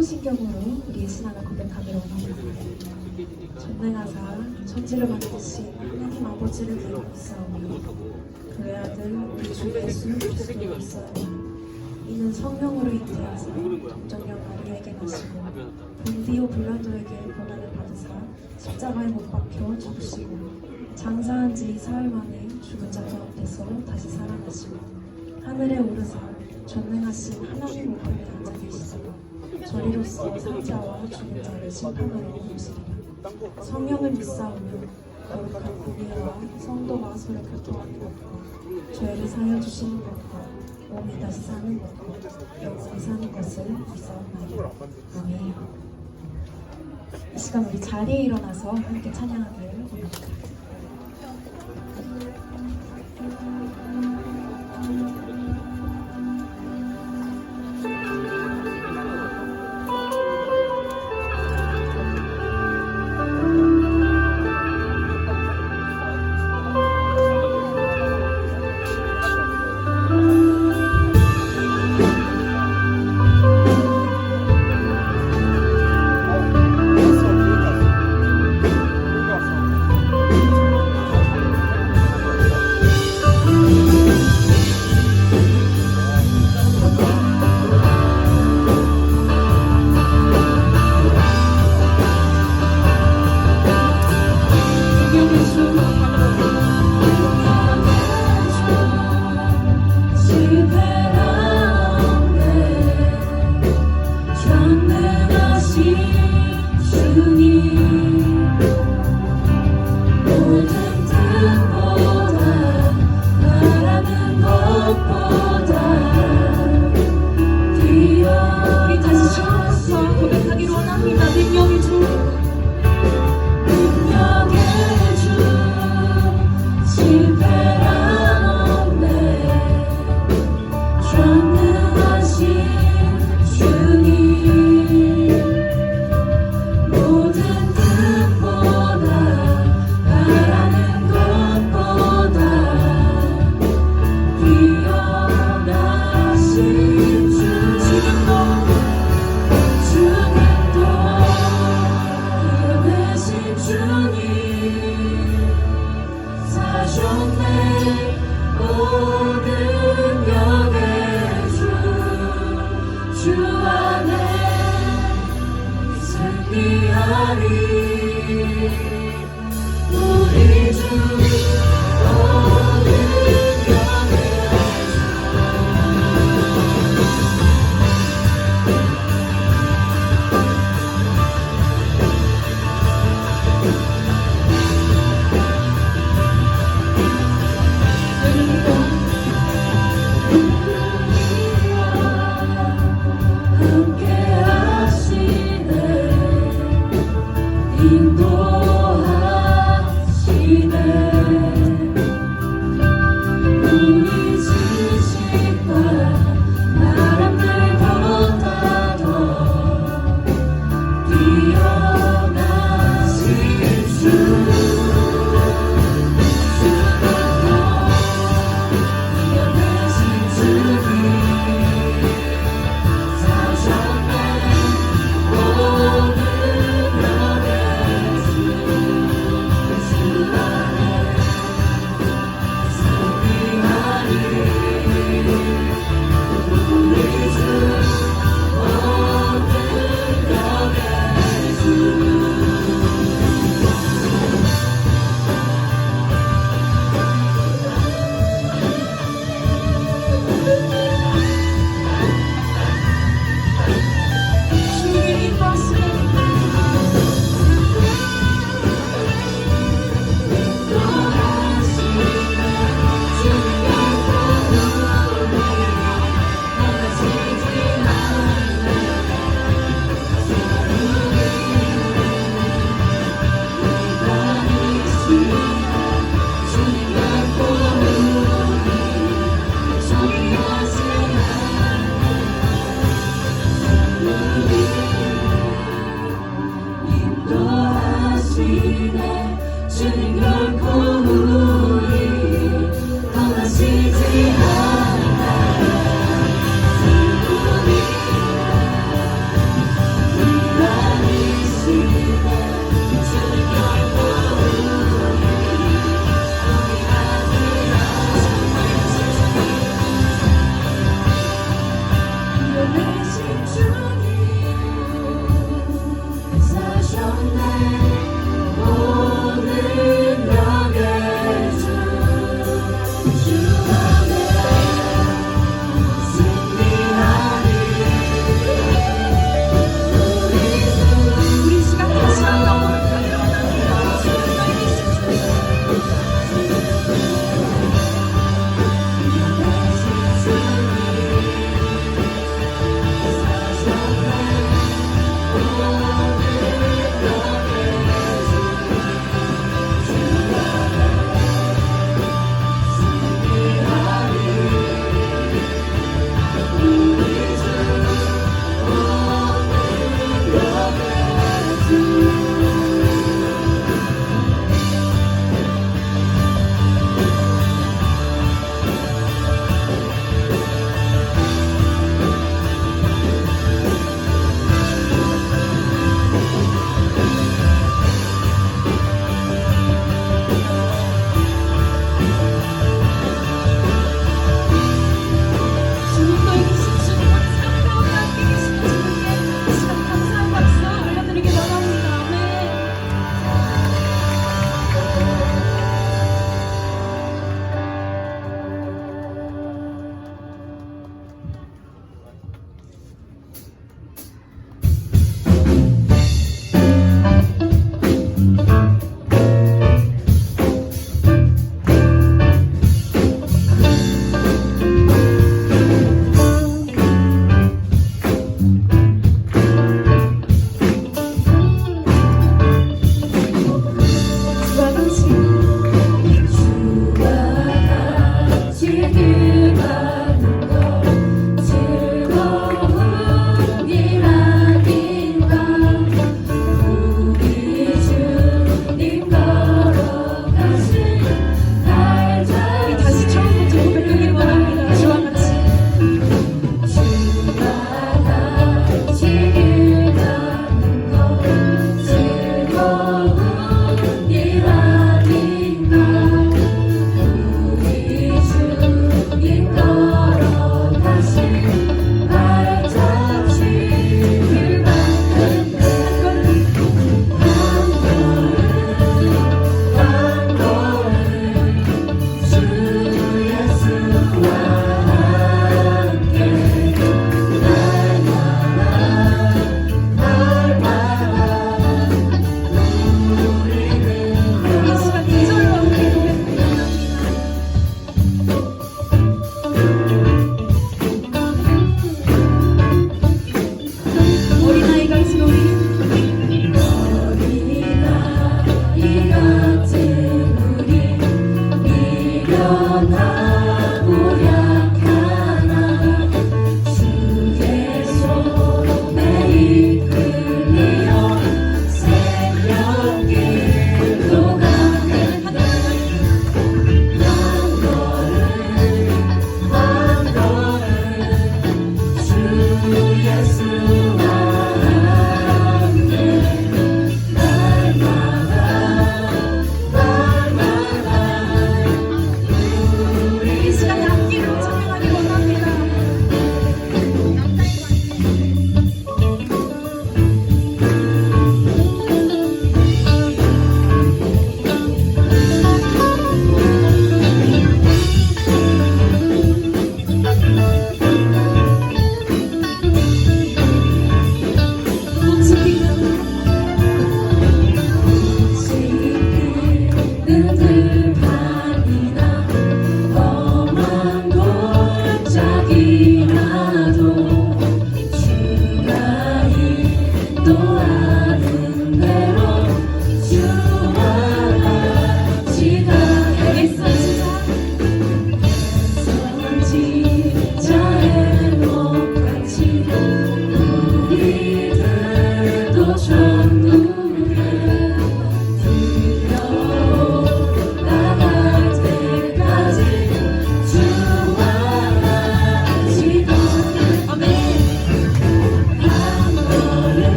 사도신경으로 우리의 신앙을 고백하기로 합니다. 전능하사 천지를 만드신 하나님 아버지를 믿고 있사오며 그 외아들 우리 주 예수 그리스도를 믿사오며 이는 성령으로 잉태하사 동정녀 마리아에게 나시고 본디오 빌라도에게 고난을 받으사 십자가에 못 박혀 죽으시고 장사한 지 사흘 만에 죽은 자 가운데서 다시 살아나시고 하늘에 오르사 전능하신 하나님 우편에 앉아 계시고 저리로서 산자와 죽은 자를 심판하러 오시리라. 성령을 믿사오며 거룩한 구비와 성도와 서로 교통하는 것과 죄를 사여 주시는 것과 몸이 다시 사는 것과 영원히 사는 것을 믿사옵나이다. 아멘. 이 시간 우리 자리에 일어나서 함께 찬양하기를 원합니다.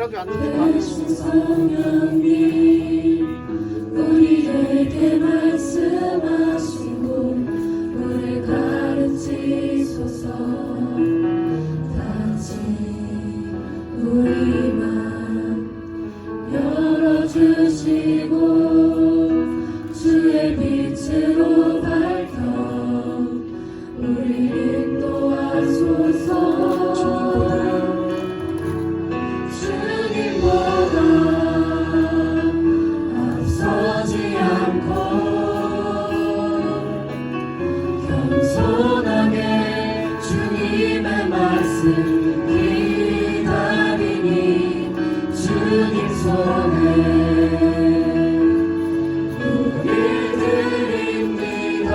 지라도 안 되지만 성령님 우리에게 말씀하시고 우리 가르치소서. 다시 우리 맘 열어주시고 주의 빛으로 밝혀 우리를 인도하소서. 주님보다 앞서지 않고 겸손하게 주님의 말씀 기다리니 주님 손에 우리 드립니다.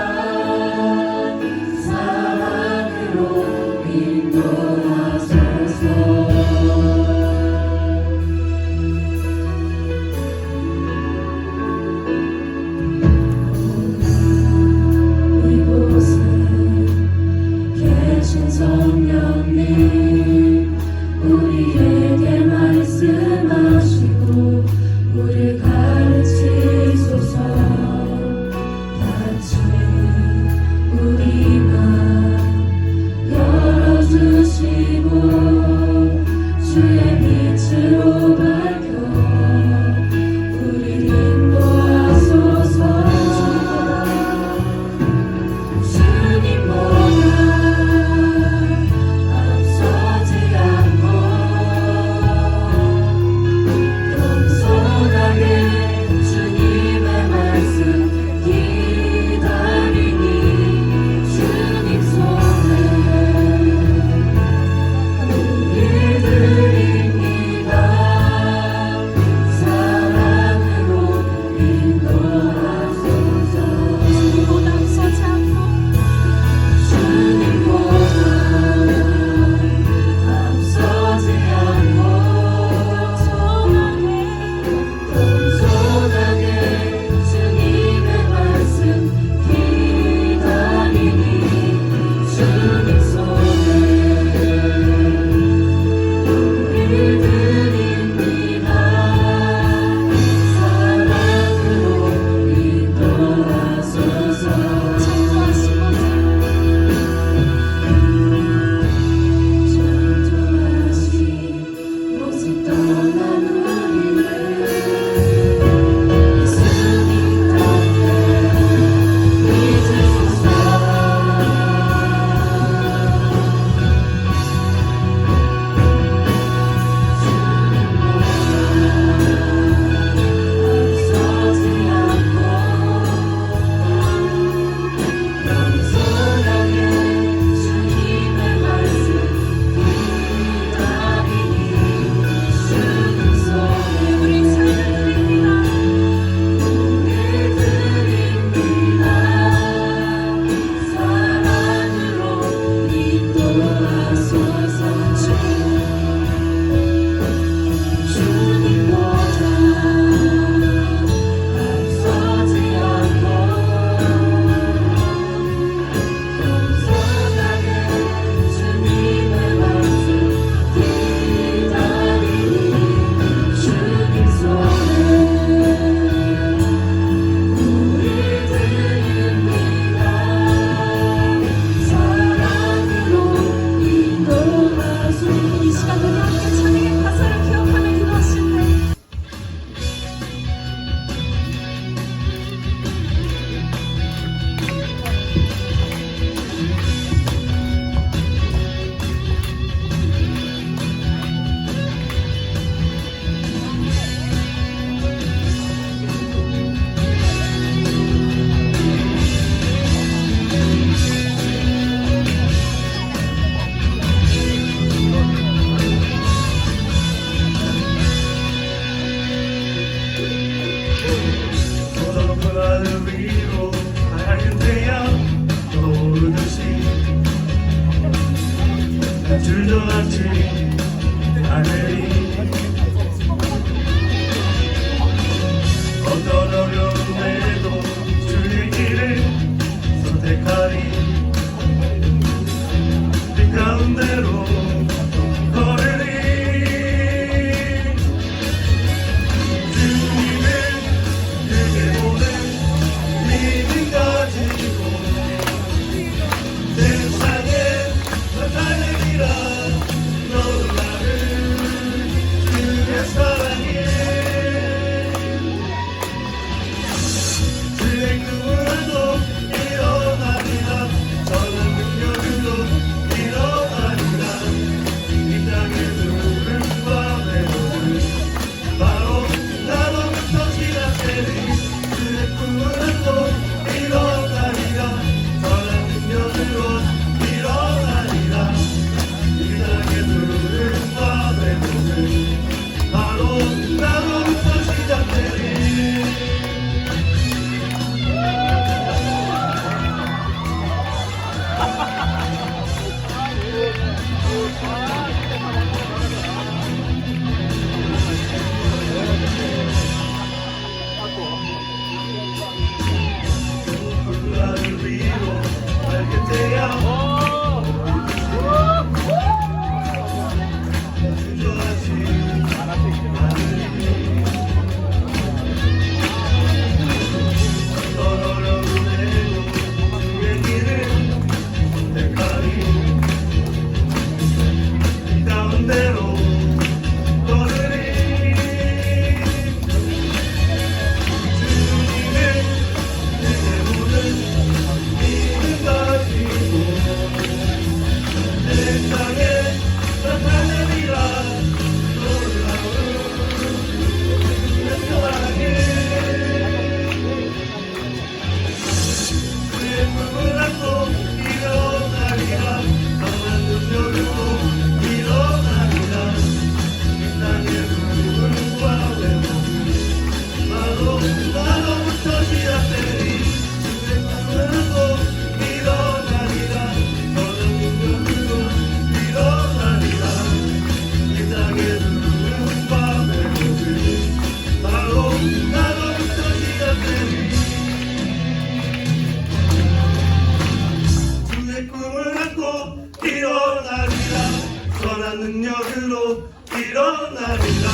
선한 능력으로 일어나리라.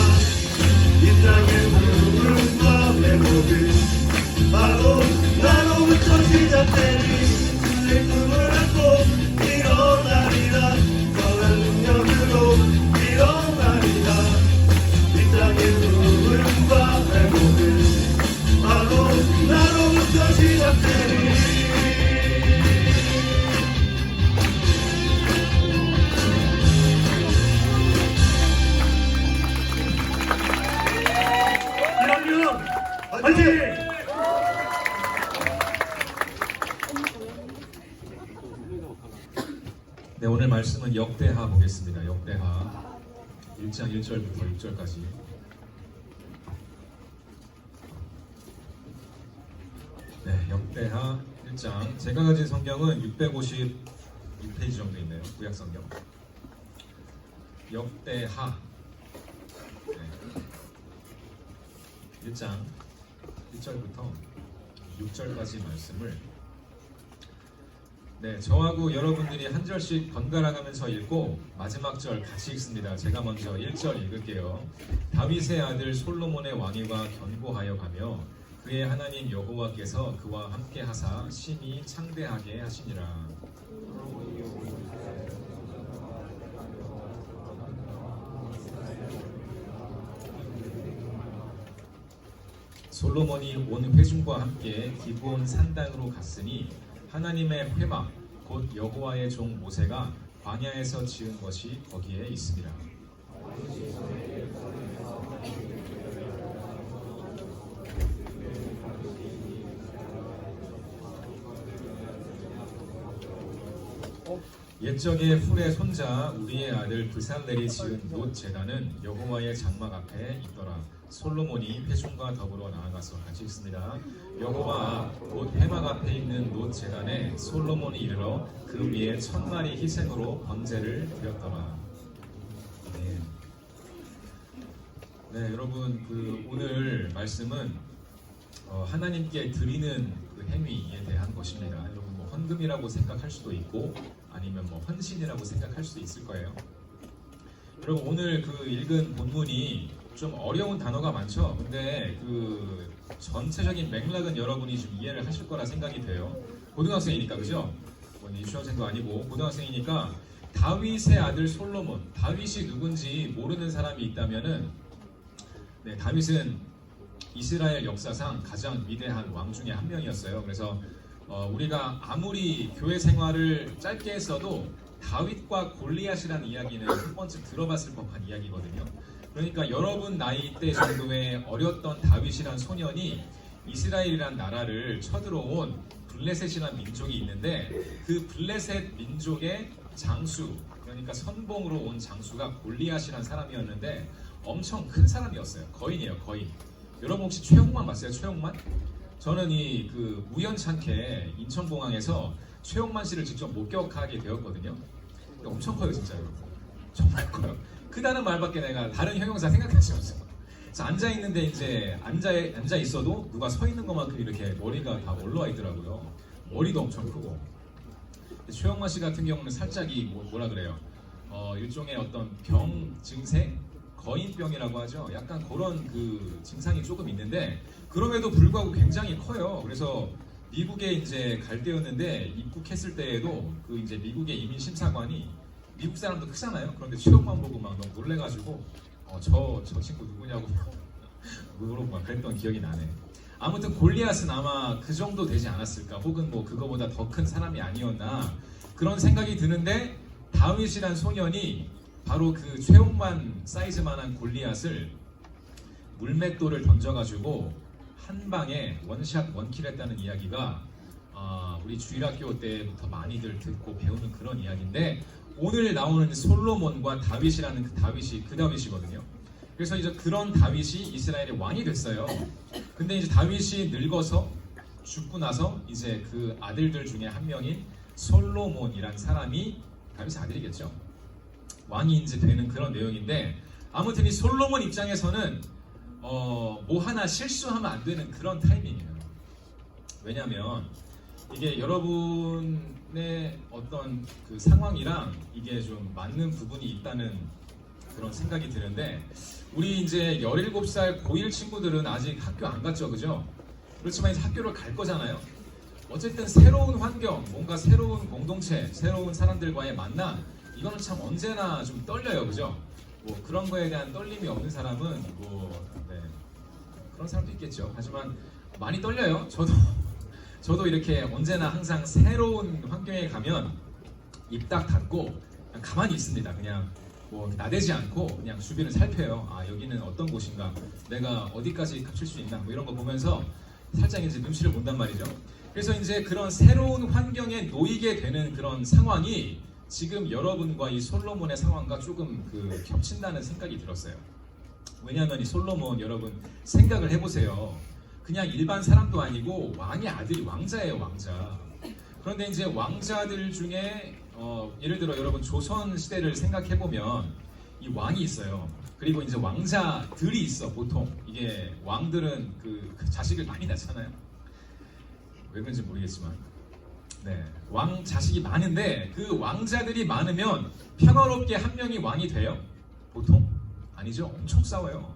이 땅의 부름과 회복은 바로 나로부터 시작되니 내 꿈을 안고 일어나리라. 선한 능력으로 일어나리라. 이 땅의 부름과 회복은 바로 나로부터 시작되니. 화이팅! 네, 오늘 말씀은 역대하 보겠습니다. 역대하 1장 1절부터 6절까지. 네, 역대하 1장. 제가 가진 성경은 656페이지 정도 있네요. 구약 성경. 역대하 1장 1절부터 6절까지 말씀을 저하고 여러분들이 한 절씩 번갈아 가면서 읽고 마지막 절 같이 읽습니다. 제가 먼저 1절 읽을게요. 다윗의 아들 솔로몬의 왕위가 견고하여 가며 그의 하나님 여호와께서 그와 함께 하사 심히 창대하게 하시니라. 솔로몬이 온 회중과 함께 기브온 산당으로 갔으니 하나님의 회막 곧 여호와의 종 모세가 광야에서 지은 것이 거기에 있습니다. 옛적에 훌의 손자 우리의 아들 브살렐이 지은 놋 제단은 여호와의 장막 앞에 있더라. 솔로몬이 회중과 더불어 나아가서 같이 읽습니다. 여호와 곧 회막 앞에 있는 놋 제단에 솔로몬이 이르러 그 위에 1000마리 희생으로 번제를 드렸더라. 네, 여러분 오늘 말씀은 하나님께 드리는 그 행위에 대한 것입니다. 여러분 헌금이라고 생각할 수도 있고 아니면 헌신이라고 생각할 수도 있을 거예요. 여러분 오늘 읽은 본문이 좀 어려운 단어가 많죠. 근데 전체적인 맥락은 여러분이 좀 이해를 하실 거라 생각이 돼요. 고등학생이니까, 그죠? 유치원생도 아니고 고등학생이니까 다윗의 아들 솔로몬, 다윗이 누군지 모르는 사람이 있다면은 다윗은 이스라엘 역사상 가장 위대한 왕 중에 한 명이었어요. 그래서 우리가 아무리 교회 생활을 짧게 했어도 다윗과 골리앗이라는 이야기는 한 번쯤 들어봤을 법한 이야기거든요. 그러니까 여러분 나이대 정도의 어렸던 다윗이란 소년이 이스라엘이란 나라를 쳐들어온 블레셋이란 민족이 있는데 그 블레셋 민족의 장수, 그러니까 선봉으로 온 장수가 골리앗이란 사람이었는데 엄청 큰 사람이었어요. 거인이에요, 거인. 여러분 혹시 최홍만 봤어요? 최홍만? 저는 우연찮게 인천공항에서 최홍만 씨를 직접 목격하게 되었거든요. 근데 엄청 커요, 진짜로. 정말 커요. 크다는 말밖에 내가 다른 형용사 생각할 수 없어요. 그래서 앉아있는데 이제 앉아있어도 누가 서 있는 것만큼 이렇게 머리가 다 올라와 있더라고요. 머리도 엄청 크고. 최홍만 씨 같은 경우는 살짝 뭐라 그래요? 일종의 어떤 병 증세? 거인병이라고 하죠. 약간 그런 증상이 조금 있는데 그럼에도 불구하고 굉장히 커요. 그래서 미국에 이제 갈 때였는데 입국했을 때에도 이제 미국의 이민 심사관이 미국 사람도 크잖아요. 그런데 최홍만 보고 막 너무 놀래가지고 저 친구 누구냐고 물어보고 막 그랬던 기억이 나네. 아무튼 골리앗은 아마 그 정도 되지 않았을까, 혹은 그거보다 더 큰 사람이 아니었나 그런 생각이 드는데 다윗이란 소년이 바로 최홍만 사이즈만한 골리앗을 물맷돌을 던져가지고 한 방에 원샷 원킬 했다는 이야기가 우리 주일학교 때부터 많이들 듣고 배우는 그런 이야기인데 오늘 나오는 솔로몬과 다윗이라는 그 다윗이거든요. 그래서 이제 그런 다윗이 이스라엘의 왕이 됐어요. 근데 이제 다윗이 늙어서 죽고 나서 이제 그 아들들 중에 한 명인 솔로몬이란 사람이 다윗의 아들이겠죠. 왕이 이제 되는 그런 내용인데 아무튼 이 솔로몬 입장에서는 뭐 하나 실수하면 안 되는 그런 타이밍이에요. 왜냐하면 이게 여러분의 어떤 그 상황이랑 이게 좀 맞는 부분이 있다는 그런 생각이 드는데, 우리 이제 17살 고1 친구들은 아직 학교 안 갔죠, 그죠? 그렇지만 이제 학교를 갈 거잖아요. 어쨌든 새로운 환경, 뭔가 새로운 공동체, 새로운 사람들과의 만남, 이거는 참 언제나 좀 떨려요, 그죠? 뭐 그런 거에 대한 떨림이 없는 사람은 그런 사람도 있겠죠. 하지만 많이 떨려요. 저도 이렇게 언제나 항상 새로운 환경에 가면 입 딱 닫고 그냥 가만히 있습니다. 그냥 뭐 나대지 않고 그냥 주변을 살펴요. 아, 여기는 어떤 곳인가, 내가 어디까지 갇힐 수 있나, 뭐 이런 거 보면서 살짝 이제 눈치를 본단 말이죠. 그래서 이제 그런 새로운 환경에 놓이게 되는 그런 상황이 지금 여러분과 이 솔로몬의 상황과 조금 겹친다는 생각이 들었어요. 왜냐하면 이 솔로몬, 여러분 생각을 해보세요. 그냥 일반 사람도 아니고 왕의 아들이 왕자예요, 왕자. 그런데 이제 왕자들 중에 예를 들어 여러분 조선 시대를 생각해 보면 이 왕이 있어요. 그리고 이제 왕자들이 있어. 보통 이게 왕들은 그 자식을 많이 낳잖아요. 왜 그런지 모르겠지만, 왕 자식이 많은데 그 왕자들이 많으면 평화롭게 한 명이 왕이 돼요? 보통 아니죠. 엄청 싸워요.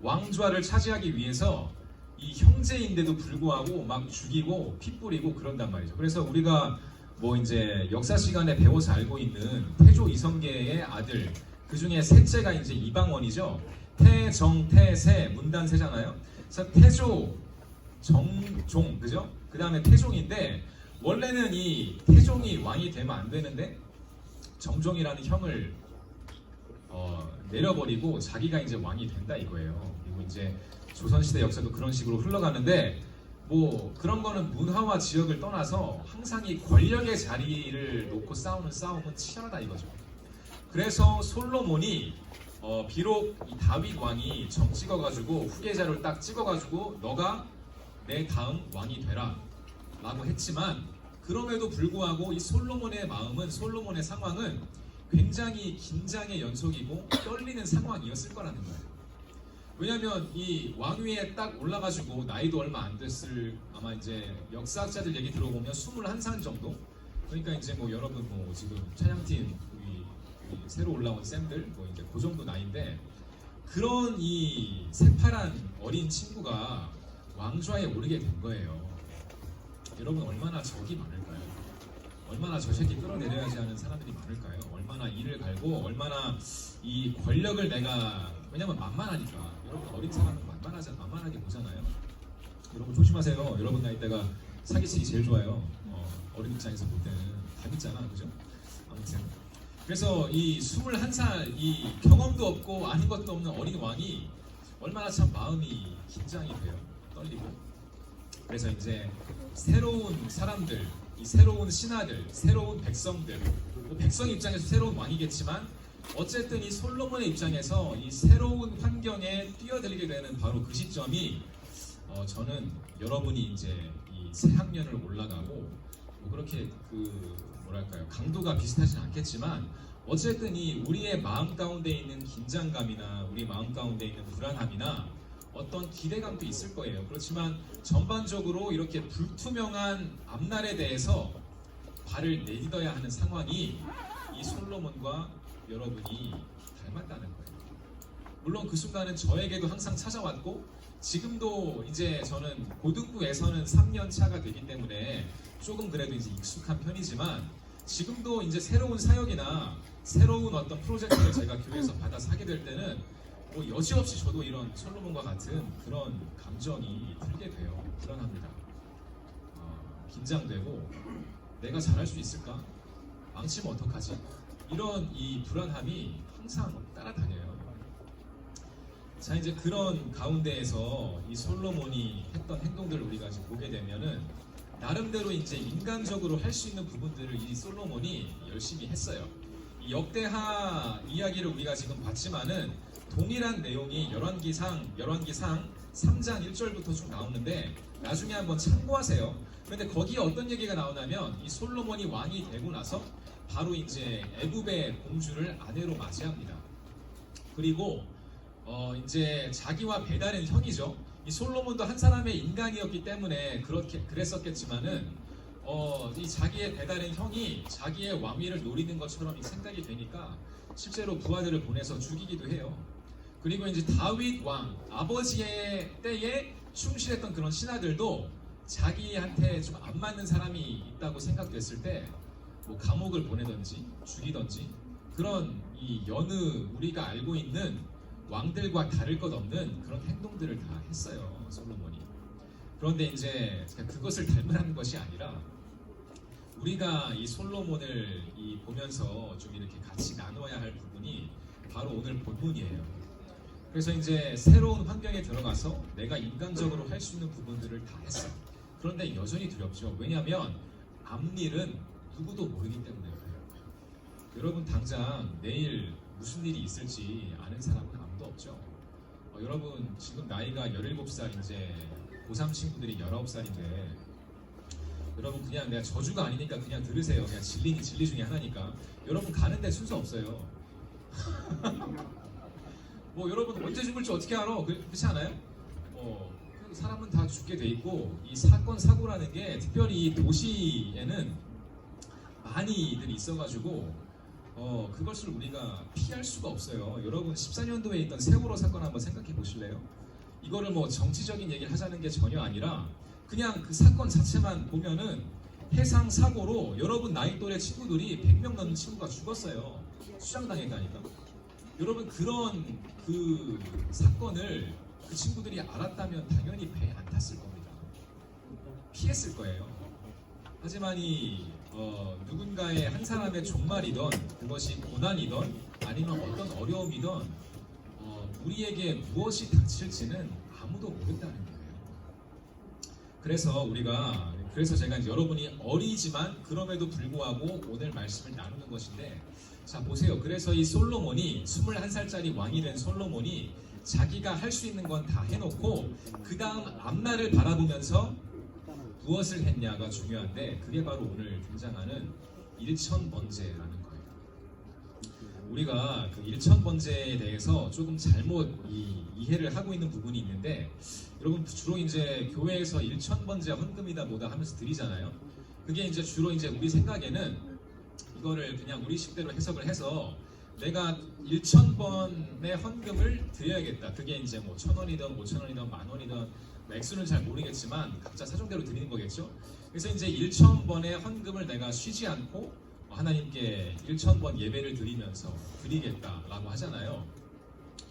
왕좌를 차지하기 위해서 이 형제인데도 불구하고 막 죽이고 피 뿌리고 그런단 말이죠. 그래서 우리가 뭐 이제 역사 시간에 배워서 알고 있는 태조 이성계의 아들, 그 중에 셋째가 이제 이방원이죠. 태정태세 문단세잖아요. 그래서 태조, 정종, 그죠? 그 다음에 태종인데, 원래는 이 태종이 왕이 되면 안 되는데 정종이라는 형을 내려버리고 자기가 이제 왕이 된다 이거예요. 그리고 이제 조선시대 역사도 그런 식으로 흘러가는데, 뭐 그런 거는 문화와 지역을 떠나서 항상 이 권력의 자리를 놓고 싸우는 싸움은 치열하다 이거죠. 그래서 솔로몬이 비록 이 다윗 왕이 점 찍어가지고 후계자를 딱 찍어가지고 너가 내 다음 왕이 되라 라고 했지만, 그럼에도 불구하고 이 솔로몬의 마음은, 솔로몬의 상황은 굉장히 긴장의 연속이고 떨리는 상황이었을 거라는 거예요. 왜냐하면 이 왕위에 딱 올라가지고 나이도 얼마 안 됐을, 아마 이제 역사학자들 얘기 들어보면 21살 정도? 그러니까 이제 뭐 여러분 뭐 지금 찬양팀 새로 올라온 쌤들 뭐 이제 그 정도 나이인데, 그런 이 새파란 어린 친구가 왕좌에 오르게 된 거예요. 여러분 얼마나 적이 많을까요? 얼마나 저 새끼 끌어내려야지 하는 사람들이 많을까요? 얼마나 이를 갈고, 얼마나 이 권력을 내가, 왜냐면 만만하니까. 여러분 어린 사람은 만만하게 보잖아요. 여러분 조심하세요. 여러분 나이대가 사기치기 제일 좋아요. 어린 입장에서 볼 때는 다 믿잖아, 그죠? 아무튼 그래서 이 21살 이 경험도 없고 아는 것도 없는 어린 왕이 얼마나 참 마음이 긴장이 돼요. 떨리고. 그래서 이제 새로운 사람들, 이 새로운 신하들, 새로운 백성들, 백성 입장에서 새로운 왕이겠지만 어쨌든 이 솔로몬의 입장에서 이 새로운 환경에 뛰어들게 되는 바로 그 시점이, 저는 여러분이 이제 이 새 학년을 올라가고 뭐 그렇게 뭐랄까요, 강도가 비슷하진 않겠지만 어쨌든 이 우리의 마음 가운데 있는 긴장감이나 우리 마음 가운데 있는 불안함이나 어떤 기대감도 있을 거예요. 그렇지만 전반적으로 이렇게 불투명한 앞날에 대해서 발을 내딛어야 하는 상황이 이 솔로몬과 여러분이 닮았다는 거예요. 물론 그 순간은 저에게도 항상 찾아왔고, 지금도 이제 저는 고등부에서는 3년 차가 되기 때문에 조금 그래도 이제 익숙한 편이지만, 지금도 이제 새로운 사역이나 새로운 어떤 프로젝트를 제가 교회에서 받아서 하게 될 때는 뭐 여지없이 저도 이런 솔로몬과 같은 그런 감정이 들게 돼요. 불안합니다. 긴장되고, 내가 잘할 수 있을까? 망치면 어떡하지? 이런 이 불안함이 항상 따라다녀요. 자, 이제 그런 가운데에서 이 솔로몬이 했던 행동들을 우리가 지금 보게 되면은 나름대로 이제 인간적으로 할 수 있는 부분들을 이 솔로몬이 열심히 했어요. 이 역대하 이야기를 우리가 지금 봤지만은 동일한 내용이 열왕기상 3장 1절부터 쭉 나오는데 나중에 한번 참고하세요. 그런데 거기에 어떤 얘기가 나오냐면 이 솔로몬이 왕이 되고 나서 바로 이제 애굽의 공주를 아내로 맞이합니다. 그리고 이제 자기와 배다른 형이죠. 이 솔로몬도 한 사람의 인간이었기 때문에 그랬었겠지만은 이 자기의 배다른 형이 자기의 왕위를 노리는 것처럼 이 생각이 되니까 실제로 부하들을 보내서 죽이기도 해요. 그리고 이제 다윗 왕 아버지의 때에 충실했던 그런 신하들도 자기한테 좀 안 맞는 사람이 있다고 생각됐을 때 뭐 감옥을 보내든지 죽이든지 그런 이 여느 우리가 알고 있는 왕들과 다를 것 없는 그런 행동들을 다 했어요, 솔로몬이. 그런데 이제 그것을 닮으라는 것이 아니라 우리가 이 솔로몬을 보면서 좀 이렇게 같이 나눠야 할 부분이 바로 오늘 본문이에요. 그래서 이제 새로운 환경에 들어가서 내가 인간적으로 할 수 있는 부분들을 다 했어. 그런데 여전히 두렵죠. 왜냐하면 앞일은 누구도 모르기 때문에 그래요. 여러분 당장 내일 무슨 일이 있을지 아는 사람은 아무도 없죠. 여러분 지금 나이가 17살, 이제 고3 친구들이 19살인데 여러분 그냥 내가 저주가 아니니까 그냥 들으세요. 그냥 진리 중에 하나니까. 여러분 가는데 순서 없어요. 뭐 여러분 언제 죽을지 어떻게 알아? 그렇지 않아요? 사람은 다 죽게 돼 있고 이 사건 사고라는 게 특별히 도시에는 많이들 있어가지고 그것을 우리가 피할 수가 없어요. 여러분 14년도에 있던 세월호 사건 한번 생각해 보실래요? 이거를 뭐 정치적인 얘기를 하자는 게 전혀 아니라 그냥 그 사건 자체만 보면은 해상 사고로 여러분 나이 또래 친구들이 100명 넘는 친구가 죽었어요. 수장당했다니까. 여러분 그런 그 사건을 그 친구들이 알았다면 당연히 배에 안 탔을 겁니다. 피했을 거예요. 하지만 누군가의 한 사람의 종말이던 그것이 고난이던 아니면 어떤 어려움이든 우리에게 무엇이 닥칠지는 아무도 모른다는 거예요. 그래서 제가 이제 여러분이 어리지만 그럼에도 불구하고 오늘 말씀을 나누는 것인데, 자 보세요. 그래서 이 솔로몬이 21살짜리 왕이 된 솔로몬이 자기가 할 수 있는 건 다 해놓고 그 다음 앞날을 바라보면서 무엇을 했냐가 중요한데, 그게 바로 오늘 등장하는 일천번제라는 거예요. 우리가 그 일천번제에 대해서 조금 잘못 이해를 하고 있는 부분이 있는데, 여러분 주로 이제 교회에서 일천번제 헌금이다 뭐다 하면서 드리잖아요. 그게 이제 주로 이제 우리 생각에는 이거를 그냥 우리식대로 해석을 해서 내가 1,000번의 헌금을 드려야겠다. 그게 이제 뭐 1,000원이든 5,000원이든 10,000원이든 액수는 잘 모르겠지만 각자 사정대로 드리는 거겠죠. 그래서 이제 1,000번의 헌금을 내가 쉬지 않고 하나님께 1,000번 예배를 드리면서 드리겠다라고 하잖아요.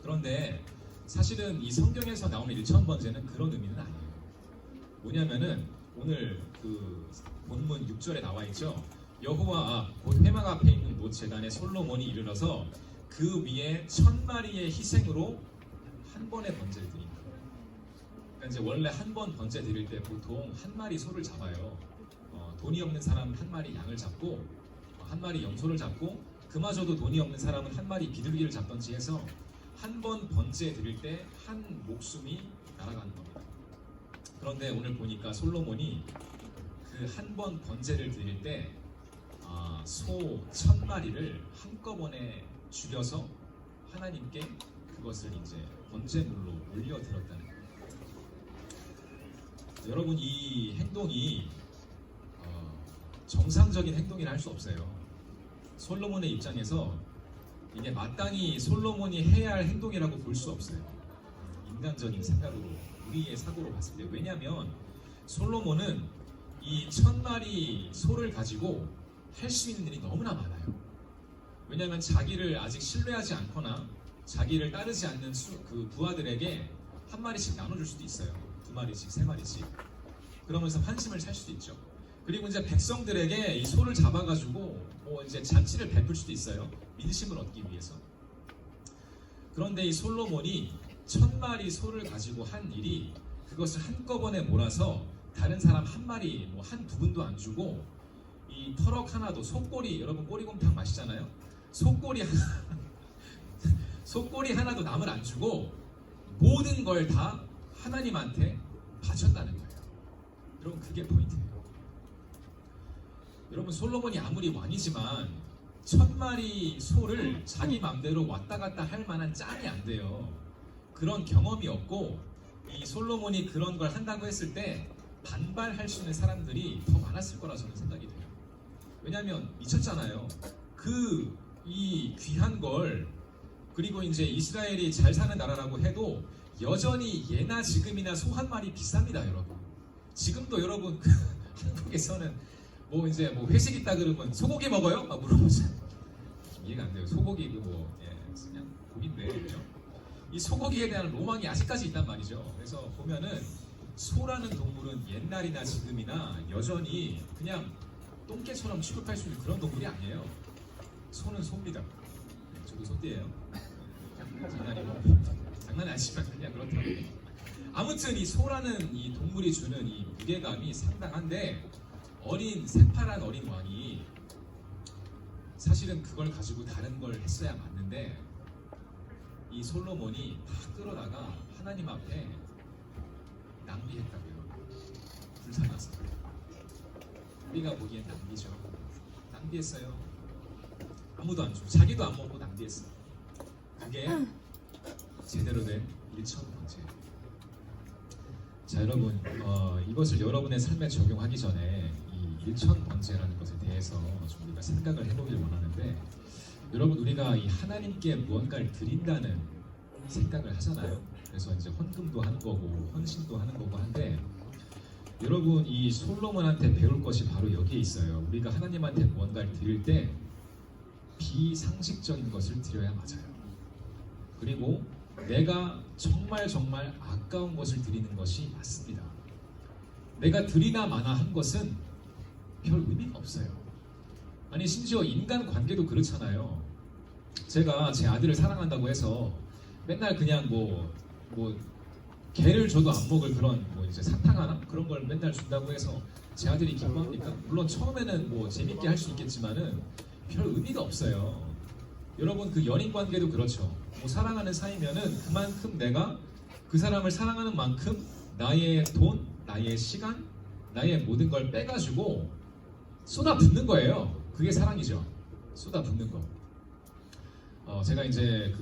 그런데 사실은 이 성경에서 나오는 1,000번제는 그런 의미는 아니에요. 뭐냐면은 오늘 그 본문 6절에 나와 있죠. 여호와 앞 곧 회막 앞에 있는 못 제단에 솔로몬이 이르러서 그 위에 1,000마리의 희생으로 한 번의 번제를 드린다. 그러니까 이제 원래 한 번 번제 드릴 때 보통 한 마리 소를 잡아요. 돈이 없는 사람은 한 마리 양을 잡고 한 마리 염소를 잡고, 그마저도 돈이 없는 사람은 한 마리 비둘기를 잡던지 해서 한 번 번제 드릴 때 한 목숨이 날아가는 겁니다. 그런데 오늘 보니까 솔로몬이 그 한 번 번제를 드릴 때 소 1,000마리를 한꺼번에 죽여서 하나님께 그것을 이제 번제물로 올려드렸다는 거예요. 여러분 이 행동이 정상적인 행동이라 할 수 없어요. 솔로몬의 입장에서 이게 마땅히 솔로몬이 해야 할 행동이라고 볼 수 없어요. 인간적인 생각으로, 우리의 사고로 봤을 때. 왜냐하면 솔로몬은 이 1,000마리 소를 가지고 할 수 있는 일이 너무나 많아요. 왜냐하면 자기를 아직 신뢰하지 않거나 자기를 따르지 않는 그 부하들에게 한 마리씩 나눠줄 수도 있어요. 2마리씩, 3마리씩. 그러면서 환심을 살 수도 있죠. 그리고 이제 백성들에게 이 소를 잡아가지고 이제 잔치를 베풀 수도 있어요. 민심을 얻기 위해서. 그런데 이 솔로몬이 1,000마리 소를 가지고 한 일이, 그것을 한꺼번에 몰아서 다른 사람 한 마리, 뭐 한 부분도 안 주고, 이 터럭 하나도, 속꼬리, 여러분 꼬리곰탕 마시잖아요. 속꼬리 하나도 남을 안 주고 모든 걸 다 하나님한테 바쳤다는 거예요. 여러분 그게 포인트예요. 여러분 솔로몬이 아무리 왕이지만 1,000마리 소를 자기 맘대로 왔다 갔다 할 만한 짬이 안 돼요. 그런 경험이 없고, 이 솔로몬이 그런 걸 한다고 했을 때 반발할 수 있는 사람들이 더 많았을 거라 저는 생각이 돼요. 왜냐하면 미쳤잖아요. 이 귀한 걸, 그리고 이제 이스라엘이 잘 사는 나라라고 해도 여전히 예나 지금이나 소 한 마리 비쌉니다, 여러분. 지금도 여러분 한국에서는 뭐 이제 뭐 회식 있다 그러면 소고기 먹어요? 막 물어보잖아요. 이해가 안 돼요. 소고기 그냥 고기인데, 그죠? 이 소고기에 대한 로망이 아직까지 있단 말이죠. 그래서 보면은 소라는 동물은 옛날이나 지금이나 여전히 그냥 똥개처럼 취급할 수 있는 그런 동물이 아니에요. 소는 소입니다. 저도 소띠예요. 장난이 아니지만 그냥 그렇다고. 아무튼 이 소라는 이 동물이 주는 이 무게감이 상당한데, 새파란 어린 왕이 사실은 그걸 가지고 다른 걸 했어야 맞는데, 이 솔로몬이 다 끌어다가 하나님 앞에 낭비했다고요. 불쌍해서. 우리가 보기엔 낭비죠. 낭비했어요. 아무도 안 주고 자기도 안 먹고 낭비했어. 그게 제대로 된 일천번제예요. 자, 여러분, 이것을 여러분의 삶에 적용하기 전에 이 일천번제라는 것에 대해서 좀 우리가 생각을 해보길 원하는데, 여러분, 우리가 이 하나님께 무언가를 드린다는 생각을 하잖아요. 그래서 이제 헌금도 하는 거고 헌신도 하는 거고 한데, 여러분, 이 솔로몬한테 배울 것이 바로 여기에 있어요. 우리가 하나님한테 무언가를 드릴 때 비상식적인 것을 드려야 맞아요. 그리고 내가 정말 아까운 것을 드리는 것이 맞습니다. 내가 드리나 마나 한 것은 별 의미가 없어요. 아니, 심지어 인간 관계도 그렇잖아요. 제가 제 아들을 사랑한다고 해서 맨날 그냥 뭐 개를 줘도 안 먹을 그런 이제 사탕 하나 그런 걸 맨날 준다고 해서 제 아들이 기뻐합니까? 물론 처음에는 재밌게 할 수 있겠지만은 별 의미가 없어요. 여러분, 그 연인 관계도 그렇죠. 사랑하는 사이면은 그만큼 내가 그 사람을 사랑하는 만큼 나의 돈, 나의 시간, 나의 모든 걸 빼가지고 쏟아붓는 거예요. 그게 사랑이죠. 쏟아붓는 거. 제가 이제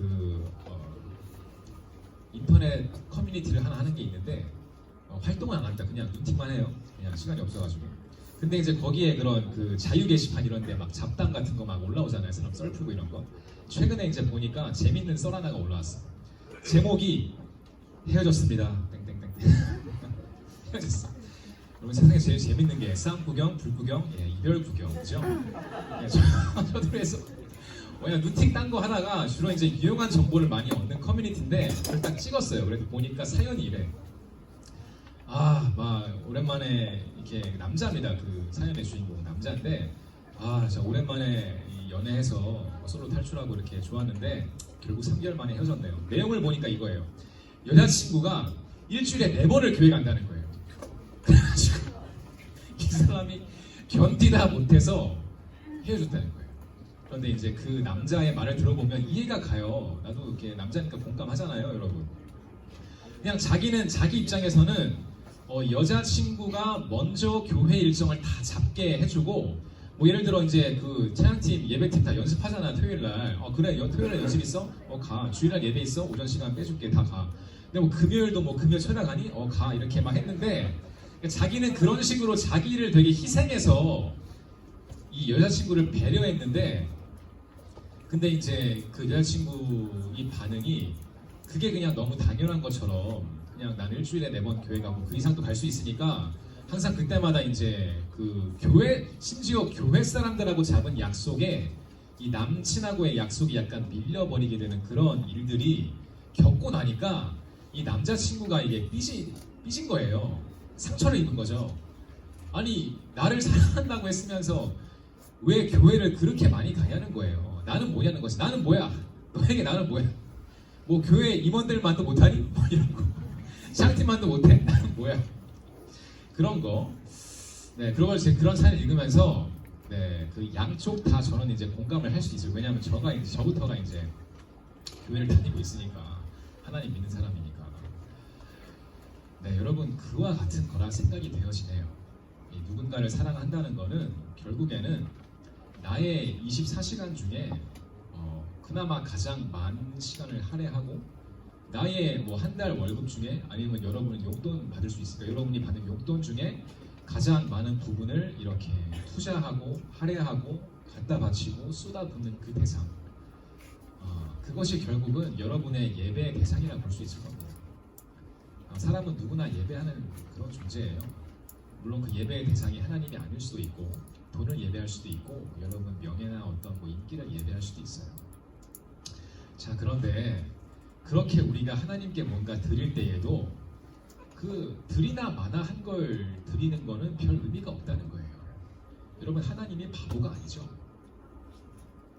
인터넷 커뮤니티를 하나 하는 게 있는데, 활동은 안 합니다. 그냥 눈팅만 해요. 그냥 시간이 없어가지고. 근데 이제 거기에 그런 자유 게시판 이런 데 막 잡담 같은 거 막 올라오잖아요. 사람 썰 풀고 이런 거. 최근에 이제 보니까 재밌는 썰 하나가 올라왔어. 제목이 헤어졌습니다. 땡땡땡. 헤어졌어. 여러분, 세상에 제일 재밌는 게 싸움 구경, 불 구경, 이별 구경, 그죠? 저도 그래서 그냥 눈팅 딴 거 하다가 주로 이제 유용한 정보를 많이 얻는 커뮤니티인데 그걸 딱 찍었어요. 그래도 보니까 사연이 이래. 막 오랜만에 이렇게 남자입니다. 그 사연의 주인공 남자인데, 진짜 오랜만에 연애해서 솔로 탈출하고 이렇게 좋았는데 결국 3개월 만에 헤어졌네요. 내용을 보니까 이거예요. 여자친구가 일주일에 4번을 교회 간다는 거예요. 그래가지고 이 사람이 견디다 못해서 헤어졌다는 거예요. 그런데 이제 그 남자의 말을 들어보면 이해가 가요. 나도 이렇게 남자니까 공감하잖아요, 여러분. 그냥 자기는 자기 입장에서는 여자친구가 먼저 교회 일정을 다 잡게 해주고, 예를 들어 이제 그 찬양팀 예배팀 다 연습하잖아, 토요일날. 그래, 토요일날 연습 있어? 가. 주일날 예배 있어? 오전 시간 빼줄게. 다 가. 근데 금요일도 금요 철야 가니? 가. 이렇게 막 했는데, 자기는 그런 식으로 자기를 되게 희생해서 이 여자친구를 배려했는데, 근데 이제 그 여자친구 이 반응이 그게 그냥 너무 당연한 것처럼 그냥 난 일주일에 4번 교회 가고 그 이상도 갈 수 있으니까 항상 그때마다 이제 그 교회, 심지어 교회 사람들하고 잡은 약속에 이 남친하고의 약속이 약간 밀려버리게 되는 그런 일들이 겪고 나니까 이 남자친구가 이게 삐진 거예요. 상처를 입은 거죠. 아니, 나를 사랑한다고 했으면서 왜 교회를 그렇게 많이 가냐는 거예요. 나는 뭐냐는 거지. 나는 뭐야? 너에게 나는 뭐야? 교회 임원들만도 못하니? 이런 거. 샹팀만도 못해? 나는 뭐야? 그런 거. 네, 그런 사연을 읽으면서 그 양쪽 다 저는 이제 공감을 할 수 있어요. 왜냐하면 저부터가 이제 교회를 다니고 있으니까, 하나님 믿는 사람이니까. 네, 여러분, 그와 같은 거라 생각이 되어지네요. 누군가를 사랑한다는 거는 결국에는 나의 24시간 중에 그나마 가장 많은 시간을 할애하고 나의 뭐 한 달 월급 중에 아니면 여러분은 용돈 받을 수 있으니까 여러분이 받는 용돈 중에 가장 많은 부분을 이렇게 투자하고 할애하고 갖다 바치고 쏟아붓는 그 대상, 그것이 결국은 여러분의 예배의 대상이라 볼 수 있을 겁니다. 사람은 누구나 예배하는 그런 존재예요. 물론 그 예배의 대상이 하나님이 아닐 수도 있고 돈을 예배할 수도 있고 여러분 명예나 어떤 뭐 인기를 예배할 수도 있어요. 자, 그런데 그렇게 우리가 하나님께 뭔가 드릴 때에도 그 드리나 마나 한 걸 드리는 거는 별 의미가 없다는 거예요. 여러분, 하나님이 바보가 아니죠.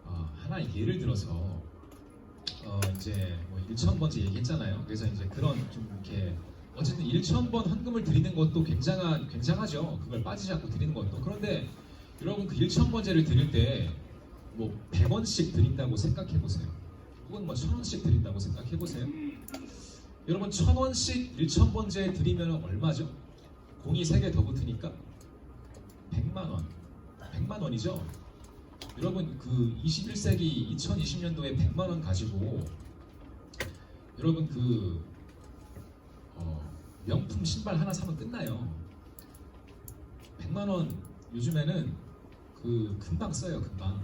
하나 예를 들어서 이제 뭐 1,000번째 얘기했잖아요. 그래서 이제 그런 좀 이렇게 어쨌든 1,000번 헌금을 드리는 것도 굉장하죠. 그걸 빠지지 않고 드리는 것도. 그런데 여러분 그 1,000번째를 드릴 때 뭐 100원씩 드린다고 생각해 보세요. 혹은 뭐 1,000원씩 드린다고 생각해 보세요. 여러분 1,000원씩 1,000번째 드리면 얼마죠? 공이 3개 더 붙으니까 100만 원. 100만 원이죠. 여러분 그 21세기 2020년도에 100만 원 가지고 여러분 그 명품 신발 하나 사면 끝나요. 100만 원 요즘에는 그 금방 써요, 금방.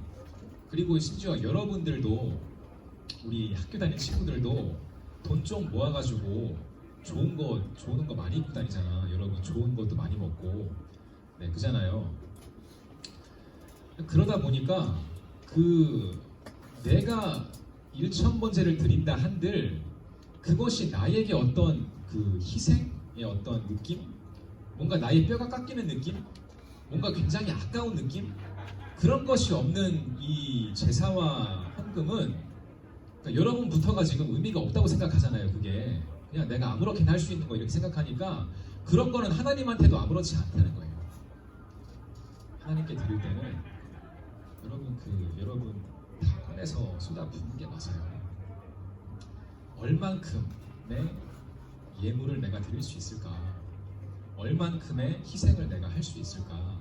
그리고 심지어 여러분들도 우리 학교 다니는 친구들도 돈 좀 모아가지고 좋은 거 많이 입고 다니잖아. 여러분 좋은 것도 많이 먹고, 네, 그잖아요. 그러다 보니까 그 내가 1,000번째를 드린다 한들 그것이 나에게 어떤 그 희생의 어떤 느낌, 뭔가 나의 뼈가 깎이는 느낌, 뭔가 굉장히 아까운 느낌, 그런 것이 없는 이 제사와 헌금은 그러니까 여러분부터가 지금 의미가 없다고 생각하잖아요. 그게 그냥 내가 아무렇게나 할 수 있는 거 이렇게 생각하니까 그런 거는 하나님한테도 아무렇지 않다는 거예요. 하나님께 드릴 때는 여러분 다 꺼내서 쏟아붓는 게 맞아요. 얼만큼의 예물을 내가 드릴 수 있을까? 얼만큼의 희생을 내가 할 수 있을까?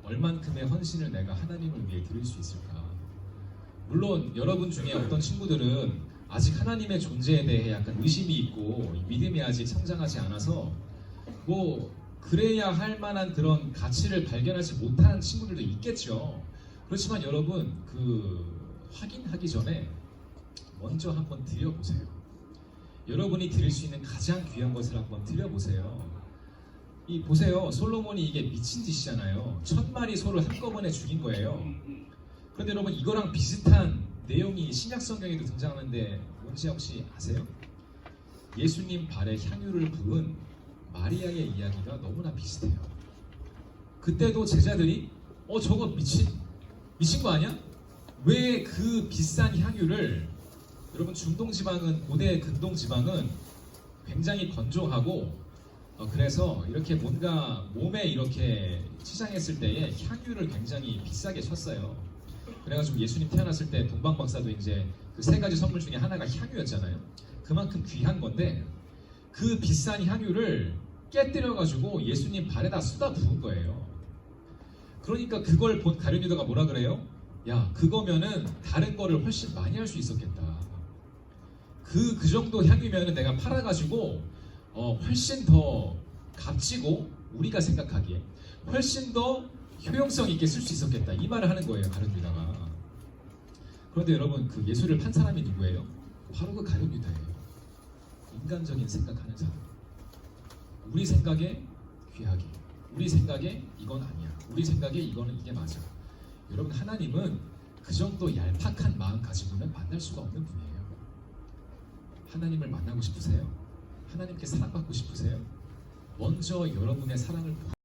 얼만큼의 헌신을 내가 하나님을 위해 드릴 수 있을까? 물론 여러분 중에 어떤 친구들은 아직 하나님의 존재에 대해 약간 의심이 있고 믿음이 아직 성장하지 않아서 뭐 그래야 할 만한 그런 가치를 발견하지 못한 친구들도 있겠죠. 그렇지만 여러분 그 확인하기 전에 먼저 한번 드려보세요. 여러분이 드릴 수 있는 가장 귀한 것을 한번 드려보세요. 보세요. 솔로몬이 이게 미친 짓이잖아요. 1,000마리 소를 한꺼번에 죽인 거예요. 그런데 여러분 이거랑 비슷한 내용이 신약 성경에도 등장하는데 뭔지 혹시 아세요? 예수님 발에 향유를 부은 마리아의 이야기가 너무나 비슷해요. 그때도 제자들이 저거 미친 거 아니야? 왜 그 비싼 향유를, 여러분 중동 지방은, 고대 근동 지방은 굉장히 건조하고 그래서 이렇게 뭔가 몸에 이렇게 치장했을 때에 향유를 굉장히 비싸게 쳤어요. 그래가지고 예수님 태어났을 때 동방박사도 이제 그 3가지 선물 중에 하나가 향유였잖아요. 그만큼 귀한 건데 그 비싼 향유를 깨뜨려가지고 예수님 발에다 쏟아 부은 거예요. 그러니까 그걸 본 가룟 유다가 뭐라 그래요? 야, 그거면은 다른 거를 훨씬 많이 할 수 있었겠다. 그 정도 향유면은 내가 팔아가지고 훨씬 더 값지고 우리가 생각하기에 훨씬 더 효용성 있게 쓸 수 있었겠다. 이 말을 하는 거예요, 가룟 유다가. 그런데 여러분 그 예수를 판 사람이 누구예요? 바로 그 가룟 유다예요. 인간적인 생각하는 사람. 우리 생각에 귀하게, 우리 생각에 이건 아니야, 우리 생각에 이게 맞아. 여러분 하나님은 그 정도 얄팍한 마음 가지고는 만날 수가 없는 분이에요. 하나님을 만나고 싶으세요? 하나님께 사랑받고 싶으세요? 먼저 여러분의 사랑을